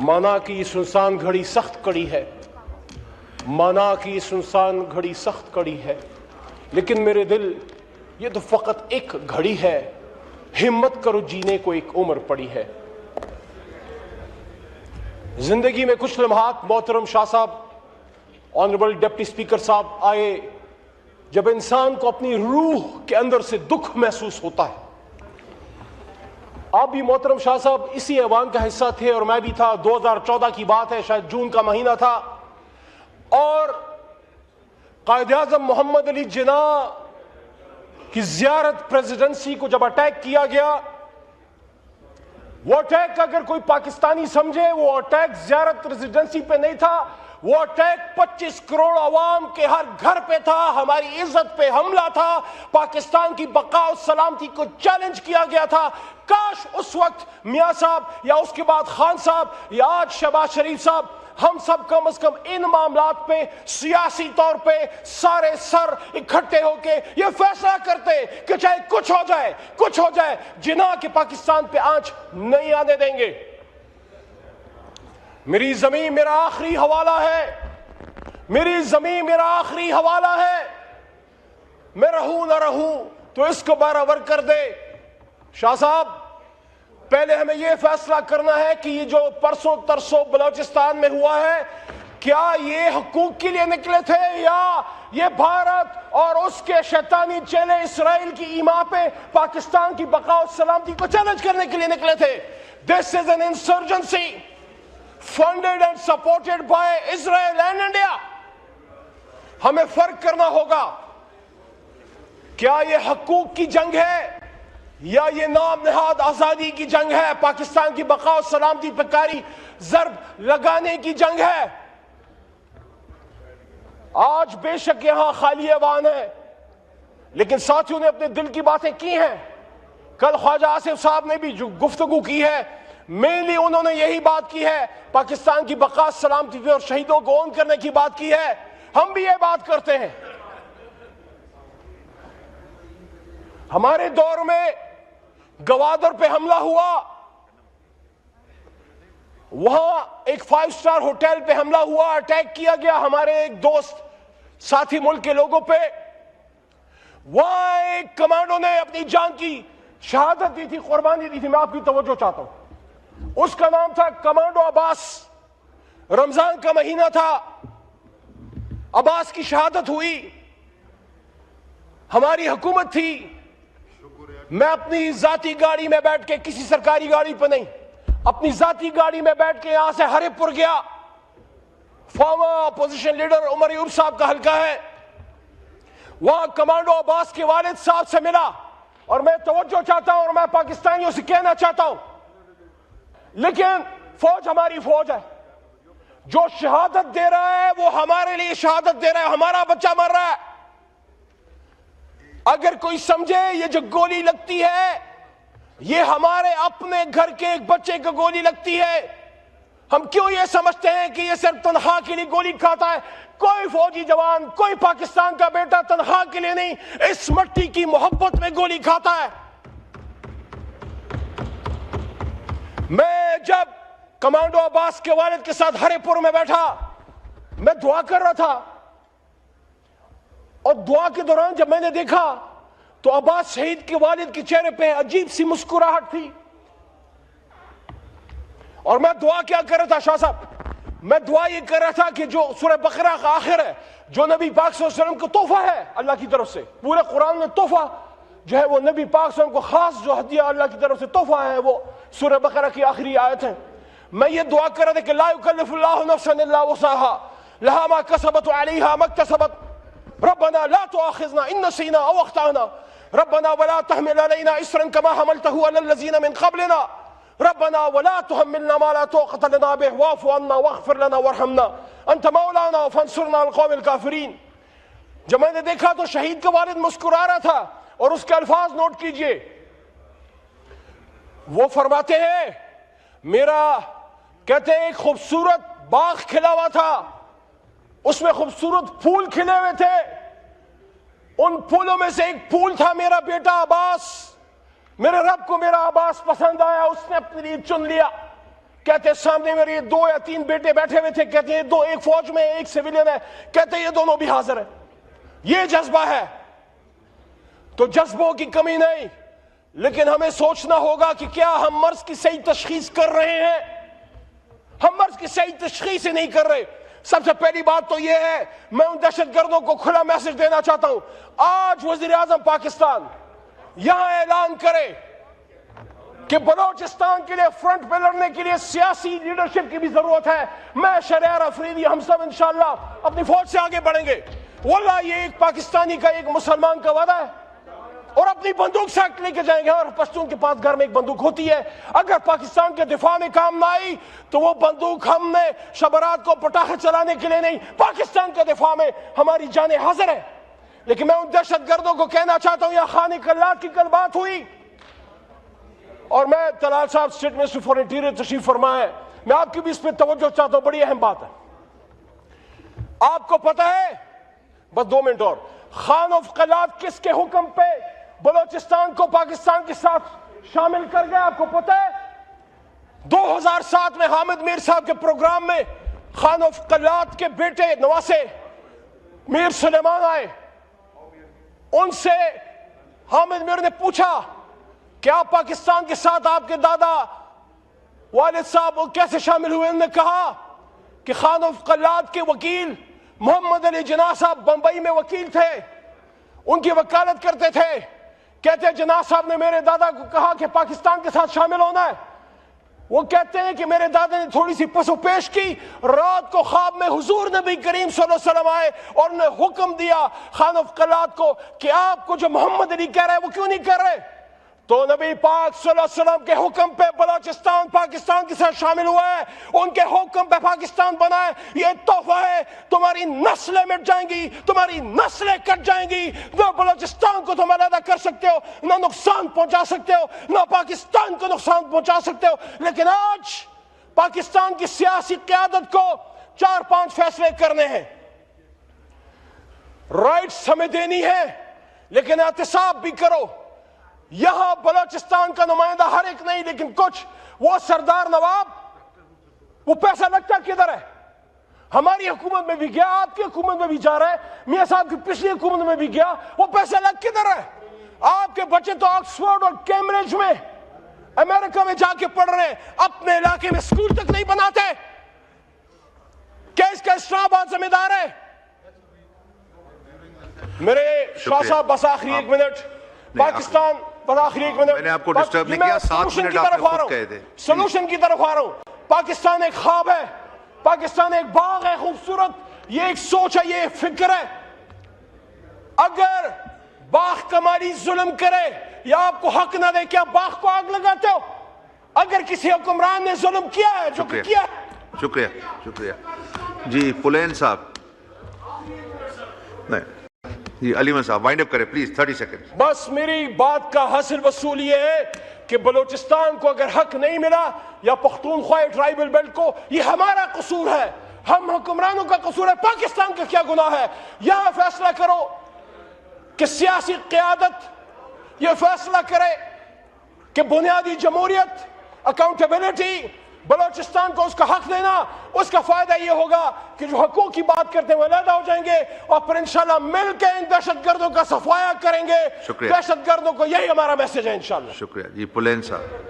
माना की सुनसान घड़ी सख्त कड़ी है, माना की सुनसान घड़ी सख्त कड़ी है, लेकिन मेरे दिल ये तो फकत एक घड़ी है, हिम्मत करो जीने को एक उम्र पड़ी है। जिंदगी में कुछ लम्हात मोहतरम शाह साहब, ऑनरेबल डिप्टी स्पीकर साहब आए, जब इंसान को अपनी रूह के अंदर से दुख महसूस होता है। आप भी मोहतरम शाह साहब इसी ऐवान का हिस्सा थे और मैं भी था। 2014 की बात है, शायद जून का महीना था, और कायद-ए-आज़म मोहम्मद अली जिन्ना की जियारत प्रेसिडेंसी को जब अटैक किया गया, वो अटैक अगर कोई पाकिस्तानी समझे, वो अटैक जियारत रेजिडेंसी पे नहीं था, वो अटैक 25 करोड़ अवाम के हर घर पे था, हमारी इज्जत पे हमला था, पाकिस्तान की बका और सलामती को चैलेंज किया गया था। काश उस वक्त मियां साहब या उसके बाद खान साहब या आज शहबाज शरीफ साहब, हम सब कम से कम इन मामलात पे सियासी तौर पे सारे सर इकट्ठे होके ये फैसला करते कि चाहे कुछ हो जाए, जिन्ना के पाकिस्तान पे आंच नहीं आने देंगे। मेरी जमीन मेरा आखिरी हवाला है, मेरी जमीन मेरा आखिरी हवाला है, मैं रहूं ना रहूं तो इसको बराबर कर दे। शाह साहब, पहले हमें यह फैसला करना है कि ये जो परसों तरसों बलोचिस्तान में हुआ है, क्या ये हकूक के लिए निकले थे या ये भारत और उसके शैतानी चेले इसराइल की ईमा पे पाकिस्तान की बका और सलामती को चैलेंज करने के लिए निकले थे? This is an insurgency funded and supported by Israel and India. हमें फर्क करना होगा, क्या ये हकूक की जंग है या ये नाम नहाद आजादी की जंग है, पाकिस्तान की बका और सलामती पर कारी जर्ब लगाने की जंग है। आज बेशक यहां खाली ऐवान है, लेकिन साथियों ने अपने दिल की बातें की हैं। कल ख्वाजा आसिफ साहब ने भी जो गुफ्तगू की है, मेनली उन्होंने यही बात की है, पाकिस्तान की बका सलामती और शहीदों को ऑन करने की बात की है। हम भी ये बात करते हैं। हमारे दौर में गवादर पे हमला हुआ, वहां एक 5 स्टार होटल पे हमला हुआ, अटैक किया गया हमारे एक दोस्त साथी मुल्क के लोगों पे। वहां एक कमांडो ने अपनी जान की शहादत दी थी, कुर्बानी दी थी। मैं आपकी तवज्जो चाहता हूं, उसका नाम था कमांडो अब्बास। रमजान का महीना था, अब्बास की शहादत हुई। हमारी हुकूमत थी, मैं अपनी जाती गाड़ी में बैठ के, किसी सरकारी गाड़ी पर नहीं, अपनी जाती गाड़ी में बैठ के यहां से हरिपुर गया। Former opposition leader Omar Ayub साहब का हल्का है, वहां कमांडो अब्बास के वालिद साहब से मिला। और मैं तवज्जो चाहता हूं और मैं पाकिस्तानियों से कहना चाहता हूं, लेकिन फौज हमारी फौज है, जो शहादत दे रहा है वो हमारे लिए शहादत दे रहा है, हमारा बच्चा मर रहा है। अगर कोई समझे ये जो गोली लगती है ये हमारे अपने घर के एक बच्चे को गोली लगती है, हम क्यों ये समझते हैं कि ये सिर्फ तनख्वाह के लिए गोली खाता है? कोई फौजी जवान, कोई पाकिस्तान का बेटा तनख्वाह के लिए नहीं, इस मट्टी की मोहब्बत में गोली खाता है। मैं जब कमांडो अब्बास के वालिद के साथ हरिपुर में बैठा, मैं दुआ कर रहा था, और दुआ के दौरान जब मैंने देखा तो अब्बास शहीद के वालिद के चेहरे पे अजीब सी मुस्कुराहट थी। और मैं दुआ क्या कर रहा था शाह साहब? मैं दुआ ये कर रहा था कि जो सूरह बकरा का आखिर है, जो नबी पाक सल्लल्लाहु अलैहि वसल्लम को तोहफा है अल्लाह की तरफ से, पूरे कुरान में तोहफा जो है वो नबी पाक सल्लल्लाहु अलैहि वसल्लम को खास जो हदिया अल्लाह की तरफ से तोहफा है, वो सूरह बकरा की आखिरी आयत है। मैं ये दुआ कर रहा था कि ला युकल्लिफुल्लाहु नफ्सन इल्ला वुसअहा लहा मा कसबत व अलैहा मा इक्तसबत रब्बना ला तुआखिज़ना इन नसीना औ अख्ताना रब्बना वला तहमिल अलैना इसरन कमा हमलतहु अलल लज़ीना मिन क़ब्लिना रब्बना वला तुहम्मिलना मा ला ताक़त लना बिहि वाफ़ु अन्ना वग़फ़िर लना वरहमना अंत मौलाना फंसुरना अल क़ौमिल काफ़िरीन। जब मैंने देखा तो शहीद का वालिद मुस्कुरा रहा था, और उसके अल्फाज नोट कीजिए, वो फरमाते हैं, मेरा कहते हैं एक खूबसूरत बाग खिला हुआ था, उसमें खूबसूरत फूल खिले हुए थे, उन फूलों में से एक फूल था मेरा बेटा अब्बास। मेरे रब को मेरा अब्बास पसंद आया, उसने अपने लिए चुन लिया। کہتے سامنے میرے 2 یا 3 بیٹے بیٹھے ہوئے تھے, کہتے ہیں 2, ایک فوج میں ایک سویلین ہے, کہتے یہ دونوں بھی حاضر ہیں. یہ جذبہ ہے. تو جذبوں کی کمی نہیں, لیکن ہمیں سوچنا ہوگا کہ کیا ہم مرض کی صحیح تشخیص کر رہے ہیں. ہم مرض کی صحیح تشخیص ہی نہیں کر رہے. سب سے پہلی بات تو یہ ہے, میں ان دہشت گردوں کو کھلا میسج دینا چاہتا ہوں. آج وزیر اعظم پاکستان یہاں اعلان کرے کہ بلوچستان کے لیے فرنٹ پہ لڑنے کے لیے سیاسی لیڈرشپ کی بھی ضرورت ہے. میں شہریار افریدی, ہم سب انشاءاللہ اپنی فوج سے آگے بڑھیں گے. واللہ یہ ایک پاکستانی کا, ایک مسلمان کا وعدہ ہے, اور اپنی بندوق سیٹ لے کے جائیں گے. اور پشتون کے پاس گھر میں ایک بندوق ہوتی ہے, اگر پاکستان کے دفاع میں کام نہ آئی تو وہ بندوق ہم نے شبرات کو پٹاخے چلانے کے لیے نہیں, پاکستان کے دفاع میں ہماری جانیں حاضر ہے. لیکن میں ان دہشت گردوں کو کہنا چاہتا ہوں, یا خان قلات کی کل بات ہوئی, اور میں طلال صاحب اسٹیٹ منسٹر فار انٹیریئر تشریف فرما ہے, میں آپ کی بھی اس پہ توجہ چاہتا ہوں, بڑی اہم بات ہے. آپ کو پتہ ہے, بس 2 منٹ اور, خان قلات کس کے حکم پہ بلوچستان کو پاکستان کے ساتھ شامل کر گیا؟ آپ کو پتہ ہے 2007 میں حامد میر صاحب کے پروگرام میں خان قلات کے بیٹے نواسے میر سلیمان آئے. ان سے حامد میر نے پوچھا کہ آپ پاکستان کے ساتھ آپ کے دادا والد صاحب وہ کیسے شامل ہوئے؟ انہوں نے کہا کہ خان قلات کے وکیل محمد علی جناح صاحب بمبئی میں وکیل تھے, ان کی وکالت کرتے تھے. کہتے ہیں جناح صاحب نے میرے دادا کو کہا کہ پاکستان کے ساتھ شامل ہونا ہے. وہ کہتے ہیں کہ میرے دادا نے تھوڑی سی پس و پیش کی, رات کو خواب میں حضور نبی کریم صلی اللہ علیہ وسلم آئے اور انہوں نے حکم دیا خان قلات کو کہ آپ کو جو محمد علی کہہ رہے ہیں وہ کیوں نہیں کر رہے؟ تو نبی پاک صلی اللہ علیہ وسلم کے حکم پہ بلوچستان پاکستان کے ساتھ شامل ہوا ہے, ان کے حکم پہ پاکستان بنا ہے. یہ تحفہ ہے, تمہاری نسلیں مٹ جائیں گی, تمہاری نسلیں کٹ جائیں گی. نہ بلوچستان کو تم علیحدہ کر سکتے ہو, نہ نقصان پہنچا سکتے ہو, نہ پاکستان کو نقصان پہنچا سکتے ہو. لیکن آج پاکستان کی سیاسی قیادت کو 4-5 فیصلے کرنے ہیں. رائٹس ہمیں دینی ہے, لیکن احتساب بھی کرو. یہاں بلوچستان کا نمائندہ ہر ایک نہیں, لیکن کچھ, وہ سردار نواب, وہ پیسہ لگتا کدھر ہے؟ ہماری حکومت میں بھی گیا, آپ کی حکومت میں بھی جا رہا ہے, میاں صاحب کی پچھلی حکومت میں بھی گیا, وہ پیسہ لگ کدھر ہے؟ آپ کے بچے تو آکسفورڈ اور کیمبرج میں امریکہ میں جا کے پڑھ رہے ہیں, اپنے علاقے میں اسکول تک نہیں بناتے. کیا اس کا اسلام آباد ذمہ دار ہے؟ میرے شاہ صاحب بس آخری 1 منٹ, پاکستان بس آخری 1 منٹ, میں نے آپ کو ڈسٹرب نہیں کیا, 7 منٹ آپ نے خود کہے تھے. سلوشن کی طرف آ رہا ہوں. پاکستان ایک خواب ہے, پاکستان ایک باغ ہے خوبصورت, یہ ایک سوچ ہے, یہ ایک فکر ہے. اگر باغ کمالی ظلم کرے یا آپ کو حق نہ دے, کیا باغ کو آگ لگاتے ہو؟ اگر کسی حکمران نے ظلم کیا ہے, جو کیا ہے. شکریہ, شکریہ. جی پلین صاحب, نہیں جی علیمن صاحب وائنڈ اپ کریں پلیز, 30 سیکنڈ. بس میری بات کا حاصل وصول یہ ہے کہ بلوچستان کو اگر حق نہیں ملا یا پختونخوا ٹرائبل بیلٹ کو, یہ ہمارا قصور ہے, ہم حکمرانوں کا قصور ہے. پاکستان کا کیا گناہ ہے؟ یہاں فیصلہ کرو کہ سیاسی قیادت یہ فیصلہ کرے کہ بنیادی جمہوریت, اکاؤنٹیبلٹی, بلوچستان کو اس کا حق دینا, اس کا فائدہ یہ ہوگا کہ جو حقوق کی بات کرتے ہیں وہ علیحدہ ہو جائیں گے, اور پھر انشاءاللہ مل کے ان دہشت گردوں کا صفایا کریں گے. دہشت گردوں کو یہی ہمارا میسج ہے انشاءاللہ. شکریہ. جی پلین صاحب.